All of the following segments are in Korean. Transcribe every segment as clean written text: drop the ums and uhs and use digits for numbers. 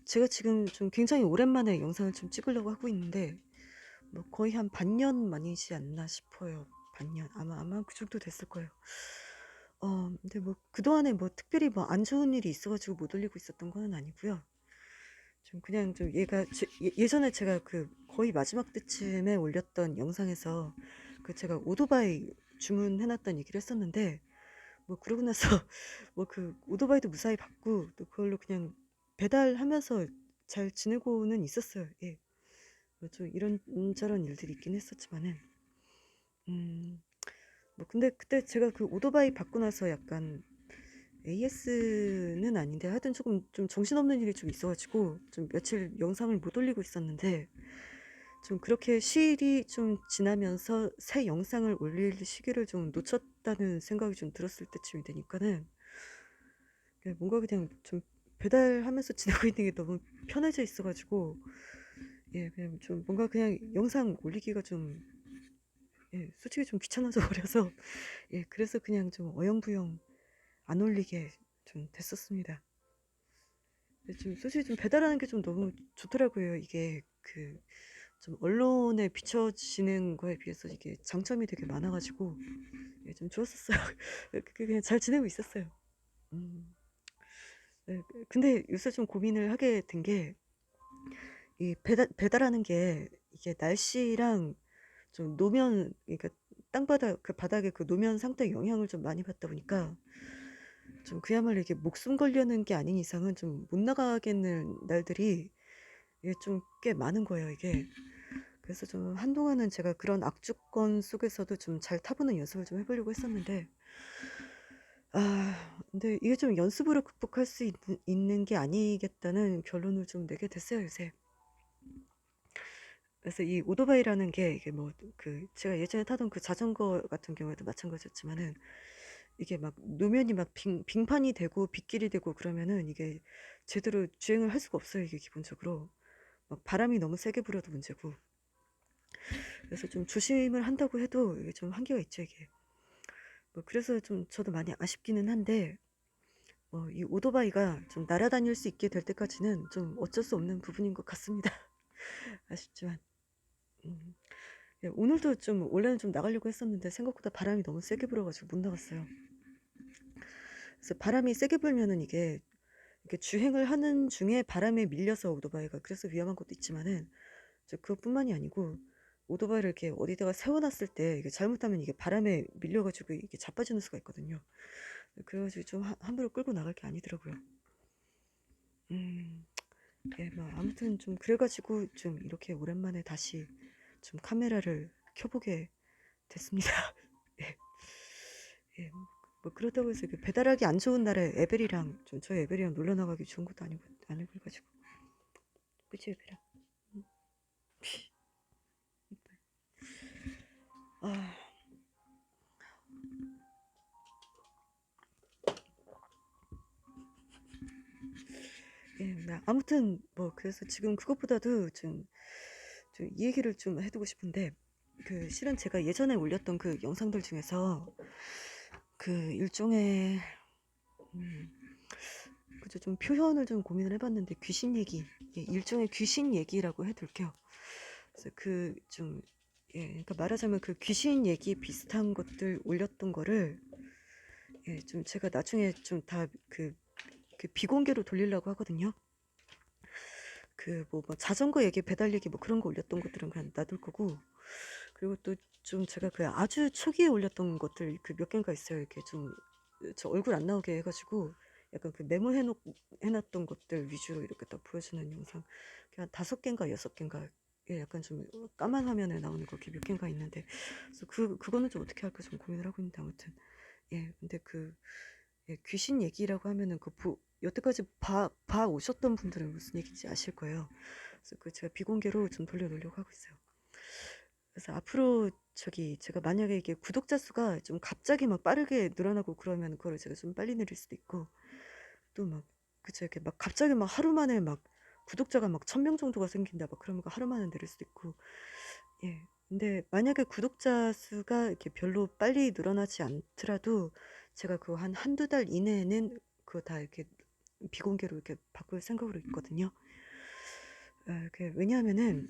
제가 지금 좀 굉장히 오랜만에 영상을 좀 찍으려고 하고 있는데 뭐 거의 한 반년 만이지 않나 싶어요. 반년 아마 그 정도 됐을 거예요. 근데 뭐 그동안에 뭐 특별히 뭐 안 좋은 일이 있어가지고 못 올리고 있었던 거는 아니고요. 좀 그냥 좀 얘가 예전에 제가 그 거의 마지막 때쯤에 올렸던 영상에서 그 제가 오토바이 주문해놨던 얘기를 했었는데 뭐 그러고 나서 뭐 그 오토바이도 무사히 받고 또 그걸로 그냥 배달하면서 잘 지내고는 있었어요. 예. 뭐좀 이런저런 일들이 있긴 했었지만은 음 뭐 근데 그때 제가 그 오토바이 받고 나서 약간 AS는 아닌데 하여튼 조금 좀 정신없는 일이 좀 있어가지고 좀 며칠 영상을 못 올리고 있었는데 좀 그렇게 시일이 좀 지나면서 새 영상을 올릴 시기를 좀 놓쳤다는 생각이 좀 들었을 때쯤이 되니까는 뭔가 그냥 좀 배달하면서 지내고 있는 게 너무 편해져 있어가지고 예 그냥 좀 뭔가 그냥 영상 올리기가 좀 예 솔직히 좀 귀찮아져 버려서 예 그래서 그냥 좀 어영부영 안 올리게 좀 됐었습니다. 근데 좀 솔직히 좀 배달하는 게 좀 너무 좋더라고요. 이게 그 좀 언론에 비춰지는 거에 비해서 이게 장점이 되게 많아가지고 예, 좀 좋았었어요. 그냥 잘 지내고 있었어요. 음, 네, 근데 요새 좀 고민을 하게 된 게 이 배달하는 게 이게 날씨랑 좀 노면 그러니까 땅바닥 그 바닥에 그 노면 상태에 영향을 좀 많이 받다 보니까 좀 그야말로 이게 목숨 걸려는 게 아닌 이상은 좀 못 나가겠는 날들이 이게 좀 꽤 많은 거예요, 이게. 그래서 좀 한동안은 제가 그런 악조건 속에서도 좀 잘 타보는 연습을 좀 해보려고 했었는데, 근데 이게 좀 연습으로 극복할 수 있는 게 아니겠다는 결론을 좀 내게 됐어요, 요새. 그래서 이 오토바이라는 게 이게 뭐 그 제가 예전에 타던 그 자전거 같은 경우에도 마찬가지였지만은 이게 막 노면이 막 빙판이 되고 빗길이 되고 그러면은 이게 제대로 주행을 할 수가 없어요, 이게 기본적으로. 막 바람이 너무 세게 불어도 문제고. 그래서 좀 조심을 한다고 해도 이게 좀 한계가 있죠, 이게. 뭐 그래서 좀 저도 많이 아쉽기는 한데 이 오토바이가 좀 날아다닐 수 있게 될 때까지는 좀 어쩔 수 없는 부분인 것 같습니다. 아쉽지만. 음. 예, 오늘도 좀 원래는 좀 나가려고 했었는데 생각보다 바람이 너무 세게 불어가지고 못 나갔어요. 그래서 바람이 세게 불면은 이게 이렇게 주행을 하는 중에 바람에 밀려서 오토바이가 그래서 위험한 것도 있지만은 그것뿐만이 아니고 오토바이를 이렇게 어디다가 세워놨을 때 이게 잘못하면 이게 바람에 밀려가지고 이게 자빠지는 수가 있거든요. 그래가지고 좀 함부로 끌고 나갈 게 아니더라고요. 음, 예, 뭐 아무튼 좀 그래가지고 좀 이렇게 오랜만에 다시 좀 카메라를 켜보게 됐습니다. 예, 예, 뭐 그렇다고 해서 배달하기 안 좋은 날에 에벨이랑 좀 저희 에벨이랑 놀러 나가기 좋은 것도 아니고 해가지고 그치 에벨아? 음. 아, 예, 아무튼 뭐 그래서 지금 그것보다도 좀 이 얘기를 좀 해두고 싶은데 그 실은 제가 예전에 올렸던 그 영상들 중에서 그 일종의 음, 그죠 좀 표현을 좀 고민을 해봤는데 귀신 얘기 예, 일종의 귀신 얘기라고 해둘게요. 그래서 그 좀 예, 그러니까 말하자면 그 귀신 얘기 비슷한 것들 올렸던 거를 예, 좀 제가 나중에 좀 다 그 비공개로 돌리려고 하거든요. 그 뭐 자전거 얘기 배달 얘기 뭐 그런 거 올렸던 것들은 그냥 놔둘 거고 그리고 또 좀 제가 그 아주 초기에 올렸던 것들 그 몇 개가 있어요. 이렇게 좀 저 얼굴 안 나오게 해가지고 약간 그 해놨던 것들 위주로 이렇게 딱 보여주는 영상 그냥 5개인가 6개인가 예, 약간 좀 까만 화면에 나오는 거 몇 개인가 있는데 그래서 그거는 좀 어떻게 할까 좀 고민을 하고 있는데 아무튼 예 근데 예, 귀신 얘기라고 하면은 여태까지 봐 오셨던 분들은 무슨 얘기인지 아실 거예요. 그래서 그 제가 비공개로 좀 돌려놓으려고 하고 있어요. 그래서 앞으로 제가 만약에 이게 구독자 수가 좀 갑자기 막 빠르게 늘어나고 그러면 그거를 제가 좀 빨리 내릴 수도 있고 또 막 그쵸 이렇게 막 갑자기 막 하루 만에 막 구독자가 막 1,000명 정도가 생긴다 막 그러면 하루 만에 내릴 수도 있고 예 근데 만약에 구독자 수가 이렇게 별로 빨리 늘어나지 않더라도 제가 그거 한두 달 이내에는 그거 다 이렇게 비공개로 이렇게 바꿀 생각으로 있거든요. 왜냐하면은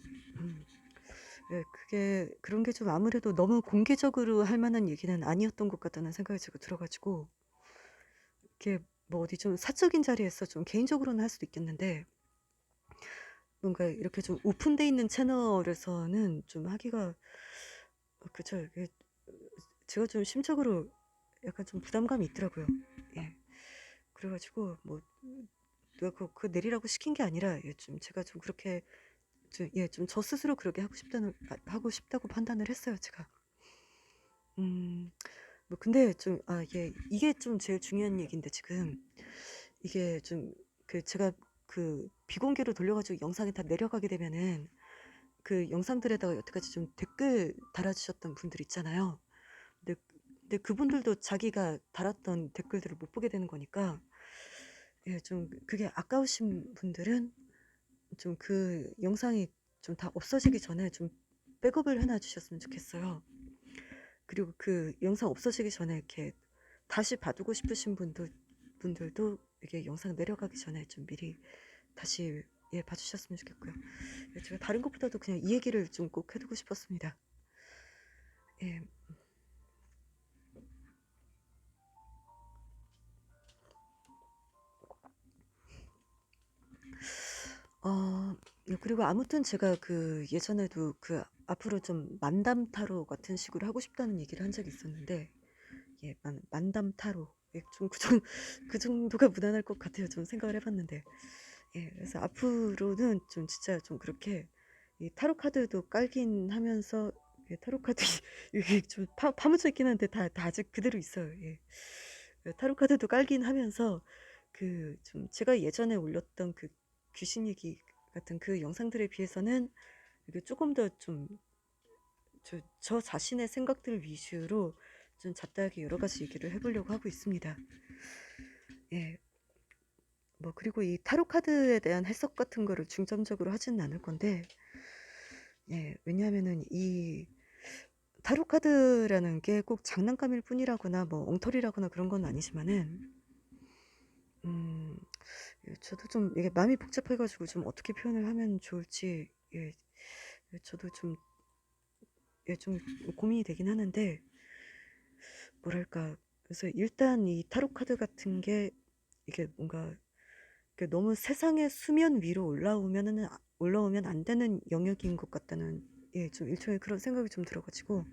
그게 그런 게 좀 아무래도 너무 공개적으로 할 만한 얘기는 아니었던 것 같다는 생각이 제가 들어가지고 이게 뭐 어디 좀 사적인 자리에서 좀 개인적으로는 할 수도 있겠는데 뭔가 이렇게 좀 오픈돼 있는 채널에서는 좀 하기가 그쵸. 이게 제가 좀 심적으로 약간 좀 부담감이 있더라고요. 예. 그래가지고 뭐 누가 그거 내리라고 시킨 게 아니라 좀 제가 좀 그렇게 좀 저 스스로 그렇게 하고 싶다고 판단을 했어요, 제가. 음, 뭐 근데 좀 이게 좀 제일 중요한 얘기인데 지금 이게 좀 제가 비공개로 돌려가지고 영상이 다 내려가게 되면은 그 영상들에다가 여태까지 좀 댓글 달아주셨던 분들 있잖아요. 근데, 근데 그분들도 자기가 달았던 댓글들을 못 보게 되는 거니까 좀 그게 아까우신 분들은 좀 그 영상이 좀 다 없어지기 전에 좀 백업을 해놔 주셨으면 좋겠어요. 그리고 그 영상 없어지기 전에 이렇게 다시 봐두고 싶으신 분들도 이게 영상 내려가기 전에 좀 미리 다시 봐주셨으면 좋겠고요. 제가 다른 것보다도 그냥 이 얘기를 좀 꼭 해두고 싶었습니다. 예, 그리고 아무튼 제가 예전에도 앞으로 좀 만담 타로 같은 식으로 하고 싶다는 얘기를 한 적이 있었는데, 만담 타로. 그 정도가 무난할 것 같아요. 좀 생각을 해봤는데. 그래서 앞으로는 좀 진짜 좀 그렇게 이 타로 카드도 깔긴 하면서 타로 카드 이게 좀 파묻혀 있긴 한데 다 아직 그대로 있어요. 타로 카드도 깔긴 하면서 좀 제가 예전에 올렸던 귀신 얘기 같은 그 영상들에 비해서는 이게 조금 더 좀 저 자신의 생각들 위주로 좀 잡다하게 여러 가지 얘기를 해보려고 하고 있습니다. 예, 뭐 그리고 이 타로 카드에 대한 해석 같은 거를 중점적으로 하지는 않을 건데, 왜냐하면은 이 타로 카드라는 게 꼭 장난감일 뿐이라거나 뭐 엉터리라거나 그런 건 아니지만은, 음, 저도 좀 이게 마음이 복잡해가지고 좀 어떻게 표현을 하면 좋을지, 저도 좀 고민이 되긴 하는데, 뭐랄까. 그래서 일단 이 타로 카드 같은 게 이게 뭔가 너무 세상의 수면 위로 올라오면 안 되는 영역인 것 같다는 좀 일종의 그런 생각이 좀 들어가지고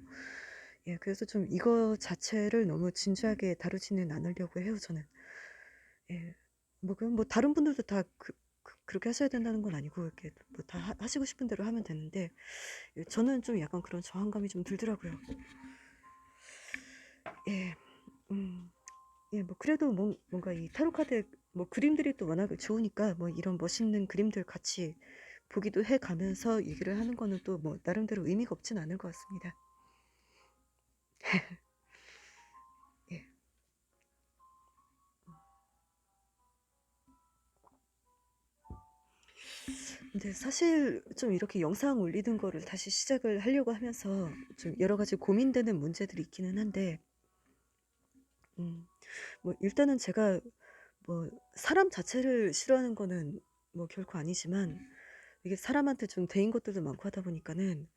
그래서 좀 이거 자체를 너무 진지하게 다루지는 않으려고 해요, 저는. 뭐 다른 분들도 다 그렇게 하셔야 된다는 건 아니고 이렇게 뭐 다 하시고 싶은 대로 하면 되는데 저는 좀 약간 그런 저항감이 좀 들더라고요. 예, 음, 뭐 그래도 뭔가 이 타로 카드 뭐 그림들이 또 워낙 좋으니까 뭐 이런 멋있는 그림들 같이 보기도 해 가면서 얘기를 하는 거는 또 뭐 나름대로 의미가 없진 않을 것 같습니다. 예. 근데 사실 좀 이렇게 영상 올리는 거를 다시 시작을 하려고 하면서 좀 여러 가지 고민되는 문제들이 있기는 한데, 음, 뭐 일단은 제가 뭐 사람 자체를 싫어하는 거는 뭐 결코 아니지만 이게 사람한테 좀 대인 것들도 많고 하다 보니까는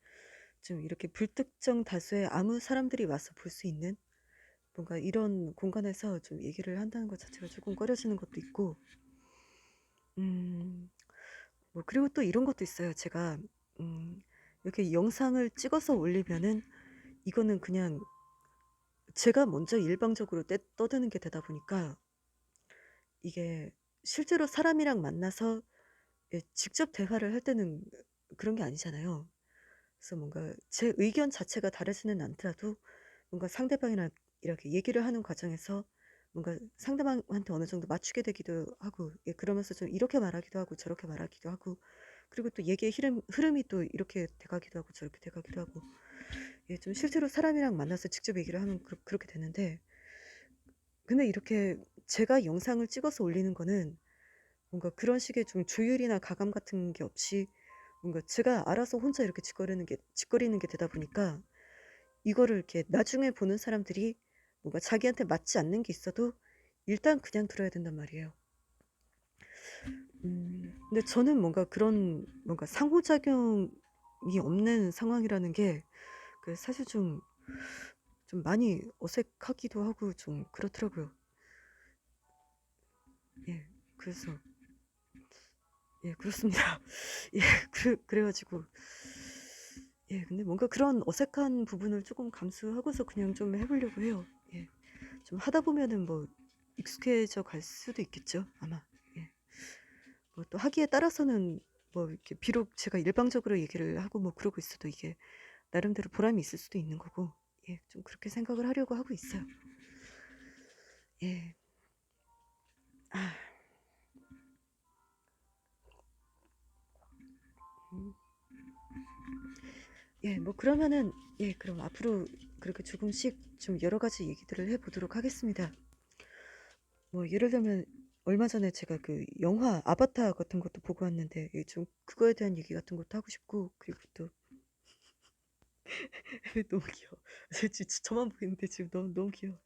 좀 이렇게 불특정 다수의 아무 사람들이 와서 볼 수 있는 뭔가 이런 공간에서 좀 얘기를 한다는 것 자체가 조금 꺼려지는 것도 있고, 음, 뭐 그리고 또 이런 것도 있어요. 제가 음, 이렇게 영상을 찍어서 올리면은 이거는 그냥 제가 먼저 일방적으로 떠드는 게 되다 보니까 이게 실제로 사람이랑 만나서 직접 대화를 할 때는 그런 게 아니잖아요. 그래서 뭔가 제 의견 자체가 다르지는 않더라도 뭔가 상대방이랑 이렇게 얘기를 하는 과정에서 뭔가 상대방한테 어느 정도 맞추게 되기도 하고 그러면서 좀 이렇게 말하기도 하고 저렇게 말하기도 하고 그리고 또 얘기의 흐름이 또 이렇게 돼가기도 하고 저렇게 돼가기도 하고 좀 실제로 사람이랑 만나서 직접 얘기를 하면 그렇게 되는데 근데 이렇게 제가 영상을 찍어서 올리는 거는 뭔가 그런 식의 좀 조율이나 가감 같은 게 없이 뭔가 제가 알아서 혼자 이렇게 짓거리는 게 되다 보니까 이거를 이렇게 나중에 보는 사람들이 뭔가 자기한테 맞지 않는 게 있어도 일단 그냥 들어야 된단 말이에요. 근데 저는 뭔가 그런 뭔가 상호작용이 없는 상황이라는 게 그 사실 좀 많이 어색하기도 하고 좀 그렇더라고요. 예, 그래서 예, 그렇습니다. 예, 그래가지고 예, 근데 뭔가 그런 어색한 부분을 조금 감수하고서 그냥 좀 해보려고 해요. 예, 좀 하다 보면은 뭐 익숙해져 갈 수도 있겠죠, 아마. 예, 뭐 또 하기에 따라서는 뭐 이렇게 비록 제가 일방적으로 얘기를 하고 뭐 그러고 있어도 이게 나름대로 보람이 있을 수도 있는 거고, 예, 좀 그렇게 생각을 하려고 하고 있어요. 예, 아, 음, 예, 뭐 그러면은 예, 그럼 앞으로 그렇게 조금씩 좀 여러 가지 얘기들을 해보도록 하겠습니다. 뭐 예를 들면 얼마 전에 제가 그 영화 아바타 같은 것도 보고 왔는데 예, 좀 그거에 대한 얘기 같은 것도 하고 싶고 그리고 또 너무 귀여워. 저만 보이는데 지금 너무 귀여워.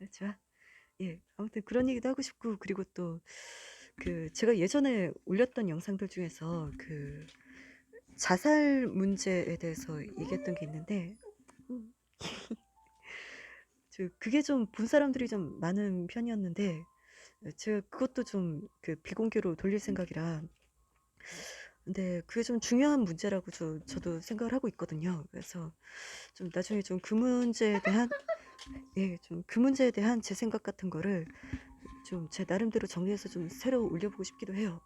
아, 좋아. 예, 아무튼 그런 얘기도 하고 싶고 그리고 또 그 제가 예전에 올렸던 영상들 중에서 그 자살 문제에 대해서 얘기했던 게 있는데 음, 그게 좀 본 사람들이 좀 많은 편이었는데 제가 그것도 좀 그 비공개로 돌릴 생각이라 근데 그게 좀 중요한 문제라고 저도 생각을 하고 있거든요. 그래서 좀 나중에 좀 그 문제에 대한 예, 좀 그 문제에 대한 제 생각 같은 거를 좀 제 나름대로 정리해서 좀 새로 올려보고 싶기도 해요.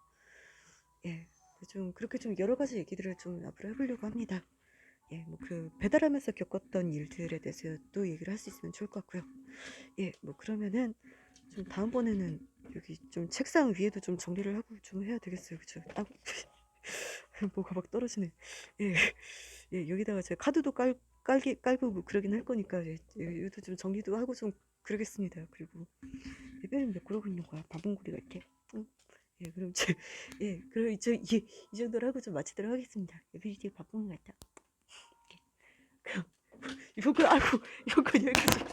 예, 좀 그렇게 좀 여러 가지 얘기들을 좀 앞으로 해보려고 합니다. 예, 뭐 그 배달하면서 겪었던 일들에 대해서 또 얘기를 할 수 있으면 좋을 것 같고요. 예, 뭐 그러면은 좀 다음번에는 여기 좀 책상 위에도 좀 정리를 하고 좀 해야 되겠어요. 그쵸? 아, 뭐가 막 떨어지네. 예, 예, 여기다가 제가 카드도 깔고 뭐 그러긴 할 거니까, 예, 여기도 좀 정리도 하고 좀 그러겠습니다. 그리고 예배는 왜 그러고 있는 거야? 바봉구리가 이렇게. 응? 예, 그럼 예, 그럼 이 정도로 하고 좀 마치도록 하겠습니다. 예배 되게 바쁜 것 같다. 그럼, 이번 거, 아이고, 이번 건 여기까지.